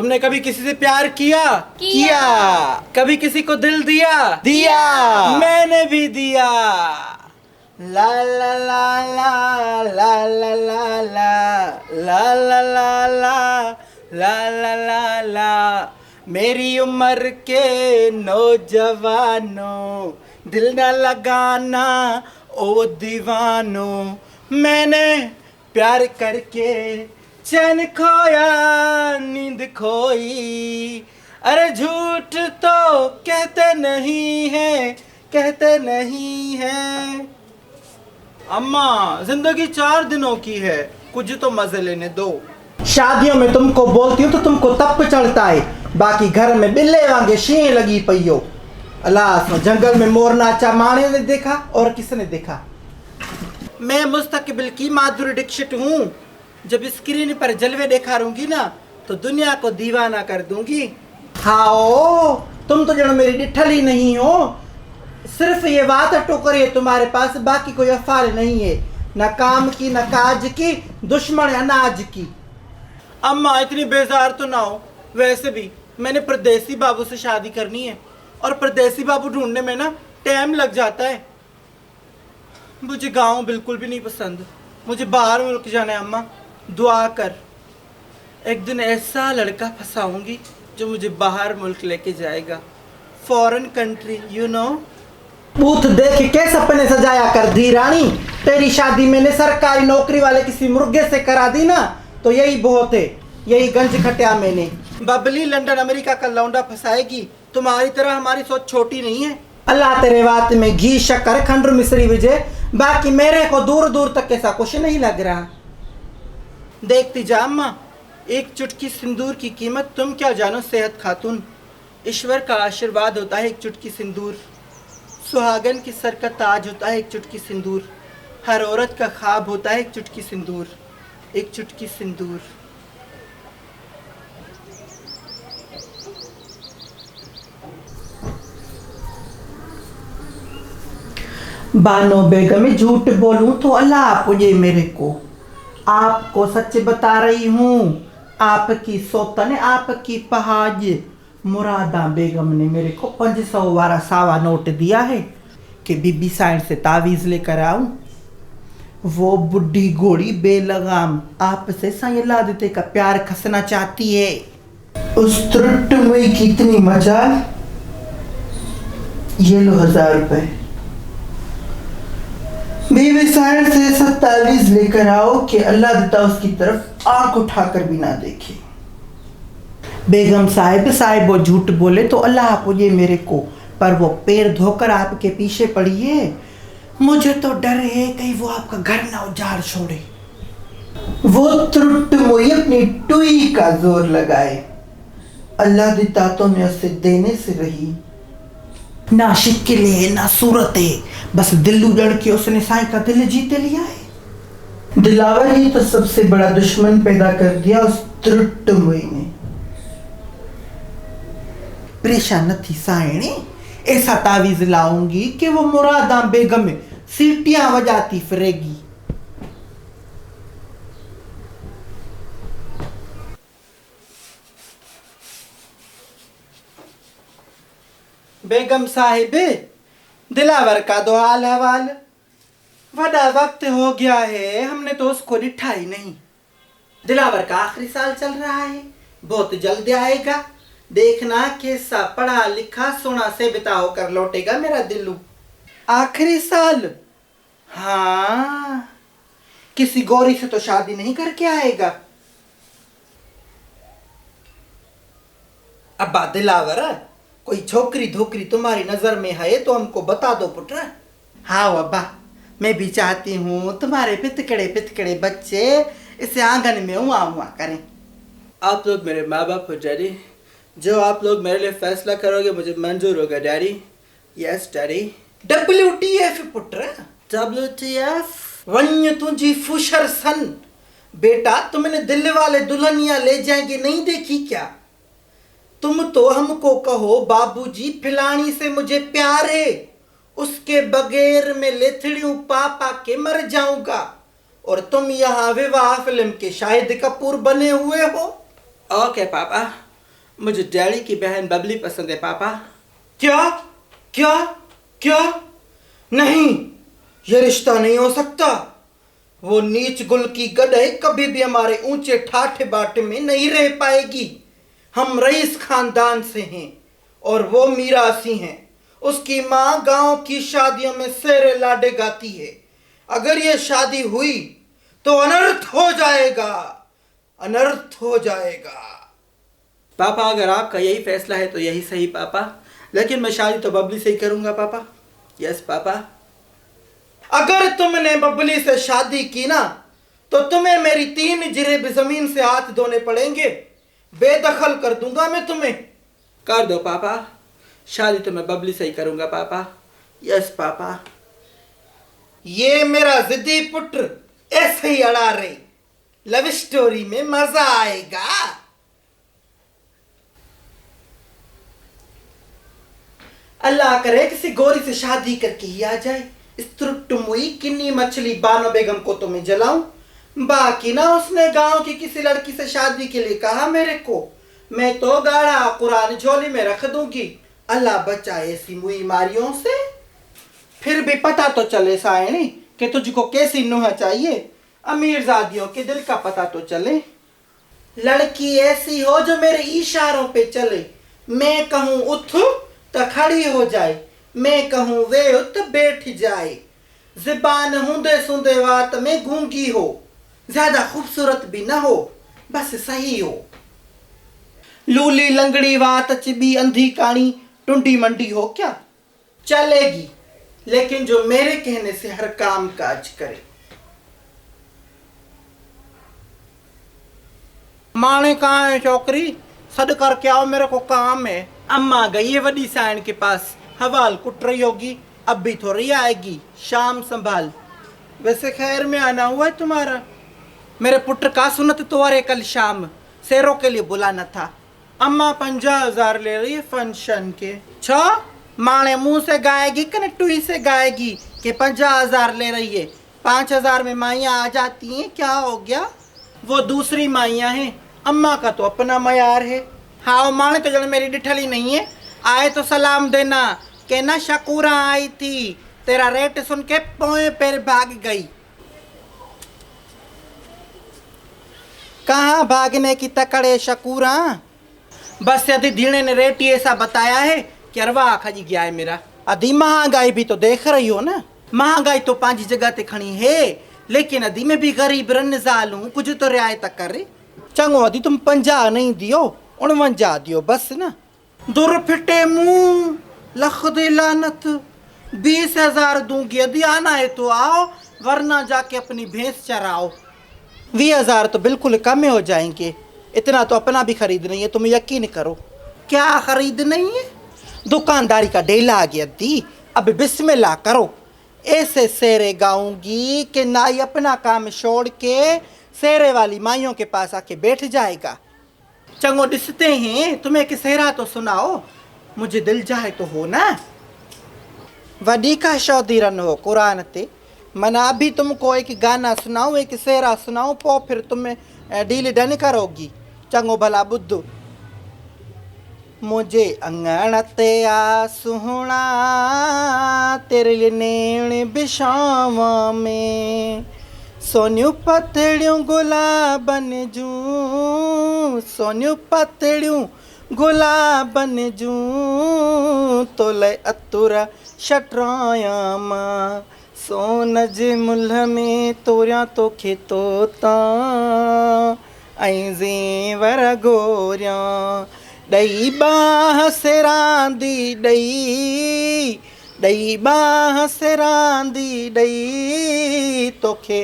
तुमने कभी किसी से प्यार किया? किया। कभी किसी को दिल दिया? दिया। मैंने भी दिया। ला ला ला ला ला ला ला ला ला ला ला ला ला ला ला ला। मेरी उम्र के नौजवानों, दिल न लगाना ओ दीवानों। मैंने प्यार करके चैन खोया, नींद खोई। अरे झूठ तो कहते नहीं है, कहते नहीं है। अम्मा, जिंदगी 4 दिनों की है, कुछ तो मजे लेने दो। शादियों में तुमको बोलती हूँ तो तुमको तप चढ़ता है, बाकी घर में बिल्ले वांगे शीं लगी पई हो। अल्लाह, जंगल में मोर नाचा, माने ने देखा और किसने देखा? मैं मुस्तकबिल की माधुरी दीक्षित हूँ। जब स्क्रीन पर जलवे दिखाऊंगी ना तो दुनिया को दीवाना कर दूंगी। हाँ, तुम तो जनो मेरी डिठल ही नहीं हो। सिर्फ ये बात टोकरी है तुम्हारे पास, बाकी कोई अफाल नहीं है, न काम की न काज की, दुश्मन अनाज की। अम्मा, इतनी बेजार तो ना हो। वैसे भी मैंने परदेसी बाबू से शादी करनी है और परदेसी बाबू ढूंढने में ना टाइम लग जाता है। मुझे गांव बिल्कुल भी नहीं पसंद, मुझे बाहर मुल्क जाना है। अम्मा, दुआ कर, एक दिन ऐसा लड़का फंसाऊंगी जो मुझे बाहर मुल्क लेके जाएगा, foreign country, you know. Booth देख के सपने सजाया कर दी रानी। तेरी शादी मैंने सरकारी नौकरी वाले किसी मुर्गे से करा दी ना तो यही बहुत है, यही गंज खटिया मैंने। बबली लंदन अमेरिका का लौंडा फंसाएगी, तुम्हारी तरह हमारी सोच छोटी नहीं है। अल्लाह तेरे बात में घी शक्कर खंड मिश्री विजय, बाकी मेरे को दूर दूर तक ऐसा कुछ नहीं लग रहा। देखती जा अम्मा, एक चुटकी सिंदूर की कीमत तुम क्या जानो सेहत खातून। ईश्वर का आशीर्वाद होता है एक चुटकी सिंदूर, सुहागन की सर का ताज होता है एक चुटकी सिंदूर, हर औरत का ख्वाब होता है एक चुटकी सिंदूर, एक चुटकी सिंदूर। बानो बेगम, झूठ बोलूं तो अल्लाह पूजे मेरे को। आपको सच बता रही हूँ, आपकी सोतन, आपकी पहाज मुरादा बेगम ने मेरे को 500 वाला सावा नोट दिया है कि बीबी साइड से तावीज़ लेकर आऊं। वो बुढ़ी घोड़ी बेलगाम आपसे सायला देते का प्यार खसना चाहती है। उस त्रुट में कितनी मजाल। ये लो 1000 रुपए। बीबी साइड से 27 लेकर आओ कि अल्लाह देता उसकी तरफ आंख उठाकर भी ना देखे। बेगम साहिब वो झूठ बोले तो अल्लाह पूजे मेरे को, पर वो पैर धोकर आपके पीछे पड़ी है। मुझे तो डर है कहीं वो आपका घर ना उजाड़ छोड़े। वो त्रुट मोई अपनी टुई का जोर लगाए, अल्लाह देता तो मैं उसे देने से रही। ना शिकिल है ना सूरत है, बस दिल उजड़ के उसने साई का दिल जीते लिया है। दिलावर ही तो सबसे बड़ा दुश्मन पैदा कर दिया उस त्रुट मोई ने। परेशान थी साइने, ऐसा तावीज लाऊंगी कि वो मुरादा बेगम में सीटियां बजाती फिरेगी। बेगम साहिबे, दिलावर का दो हाल हवाल। बड़ा वक्त हो गया है, हमने तो उसको निठा ही नहीं। दिलावर का आखिरी साल चल रहा है, बहुत जल्द आएगा। देखना कैसा पढ़ा लिखा सोना से बिता होकर लौटेगा मेरा दिल्लू। आखिरी साल? हाँ, किसी गौरी से तो शादी नहीं करके आएगा। अब्बा दिलावर, कोई छोकरी धोकरी तुम्हारी नजर में है तो हमको बता दो पुत्र। हाँ अब्बा, मैं भी चाहती हूँ तुम्हारे पितकड़े पितकड़े बच्चे इसे आंगन में हुआ हुआ करें। आप लोग मेरे माँ बाप हो डैडी, जो आप लोग मेरे लिए फैसला करोगे मुझे मंजूर होगा डैडी। Yes daddy. WTF पुत्र? WTF? वन्य तुझी फुशर सन। बेटा, तुमने दिल वाले दुल्हनिया ले जाएंगे नहीं देखी क्या? तुम तो हमको कहो बाबूजी फिलानी से मुझे प्यार है, उसके बगैर मैं लेथड़ियों पापा के मर जाऊंगा, और तुम यहाँ विवाह फिल्म के शाहिद कपूर बने हुए हो। ओके पापा, मुझे डैडी की बहन बबली पसंद है पापा। क्या क्या क्या? नहीं, ये रिश्ता नहीं हो सकता। वो नीच गुल की गधे कभी भी हमारे ऊंचे ठाठे बाटे में नहीं रह पाएगी। हम रईस खानदान से हैं और वो मीरासी हैं। उसकी माँ गांव की शादियों में शेरे लाडे गाती है। अगर ये शादी हुई तो अनर्थ हो जाएगा, अनर्थ हो जाएगा। पापा अगर आपका यही फैसला है तो यही सही पापा, लेकिन मैं शादी तो बबली से ही करूंगा पापा। Yes papa. अगर तुमने बबली से शादी की ना तो तुम्हें मेरी 3 जिरेब जमीन से हाथ धोने पड़ेंगे। बेदखल कर दूंगा मैं तुम्हें। कर दो पापा, शादी तो मैं बबली से ही करूंगा पापा। Yes papa. ये मेरा जिद्दी पुत्र ऐसे ही अड़ा रही। लव स्टोरी में मजा आएगा। अल्लाह करे किसी गोरी से शादी करके ही आ जाए। इस तुरुटुमुई किन्नी मछली बानो बेगम को तो मैं जलाऊं। बाकी ना उसने गांव की किसी लड़की से शादी के लिए कहा मेरे को, मैं तो गाड़ा कुरान झोली में रख दूंगी। अल्लाह बचाए ऐसी मुई मारियों से। फिर भी पता तो चले सायणी कि तुझको कैसी नुह चाहिए। अमीरजादियों के दिल का पता तो चले। लड़की ऐसी हो जो मेरे इशारों पे चले। मैं कहूँ उठ तो खड़ी हो जाए, मैं कहूँ वे उठ बैठ जाए। ज़बान हुंदे सुंदे बात में गूंगी हो, ज्यादा खूबसूरत भी ना हो, बस सही हो। लूली लंगड़ी बात चिबी अंधी कानी टुंडी मंडी हो क्या चलेगी, लेकिन जो मेरे कहने से हर काम काज करे। माने कहाँ है छोकरी? सद करके आओ, मेरे को काम है। अम्मा गई है वडी सायन के पास, हवाल कुट रही होगी, अब भी थोड़ी आएगी। शाम संभाल। वैसे खैर में आना हुआ है तुम्हारा? मेरे पुत्र का सुनत तुम्हारे कल शाम शेरों के लिए बुलाना था। अम्मा 50,000 ले रही है फंक्शन के। छो माने मुंह से गाएगी कि टुई से गाएगी कि 50,000 ले रही है? 5,000 में माइयाँ आ जाती हैं, क्या हो गया? वो दूसरी माइयाँ हैं, अम्मा का तो अपना मयार है। हाँ माने तो जन मेरी डिठली नहीं है, आए तो सलाम देना कि ना शकूरा आई थी, तेरा रेट सुन के पोए पैर भाग गई। कहाँ भागने की तकड़े शकूरा? बस यदि धीणे ने रेट ही ऐसा बताया है कि अरवा खजी गया है मेरा। अधी महंगाई भी तो देख रही हो ना, महंगाई तो 5 जगह ते खड़ी है, लेकिन अधी में भी गरीब रन जालू कुछ तो रियायत करे। चंगो अधी तुम 50 नहीं दियो, 49 दियो बस ना। दुर फिटे मुंह लख दे लानत, 20,000 दूंगी। यदि आना है तो आओ, वरना जाके अपनी भैंस चराओ। 20,000 तो बिल्कुल कम हो जाएंगे, इतना तो अपना भी खरीद नहीं है, तुम यकीन करो। क्या खरीद नहीं है? दुकानदारी का डेला आ गया दी, अब बिस्मिल्लाह करो। ऐसे शेरे गाऊंगी कि नाई अपना काम छोड़ के शेरे वाली माइयों के पास आके बैठ जाएगा। चंगो दिसते हैं तुम्हें कि शेरा तो सुनाओ, मुझे दिल जाए तो हो ना। वडी का शौदीरन हो कुरान ते, मना अभी तुमको एक गाना सुनाऊं, एक शेरा सुनाऊं, पो फिर तुम्हें डील डन करोगी। चंगो भला बुद्धू। मुझे अंगण ते आ सुहना, तेरे लिए नेण बिछावा में, सोनियूं पतड़ियूं गुलाबन जूं, सोनियूं पतड़ियूं गुलाबन जूं, तोले अतुरा शटराया मां, सोन जे मुल्ह में तोरिया तोखे तोता, ऐं ज़ेवर गोरिया, ॾई बाह से रांदी ॾई, ॾई बाह से रांदी ॾई, तोखे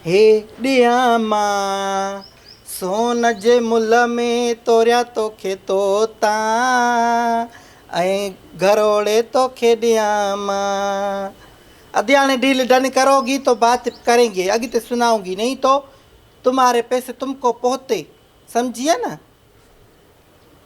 हे ॾियां मां, सोन जे मुल्ह में तोरिया तोखे तोता, ऐं घरोड़े तोखे ॾियां मां। अध्याने डील डन करोगी तो बात करेंगे, अगते सुनाऊंगी, नहीं तो तुम्हारे पैसे तुमको पहुँचते, समझिए ना।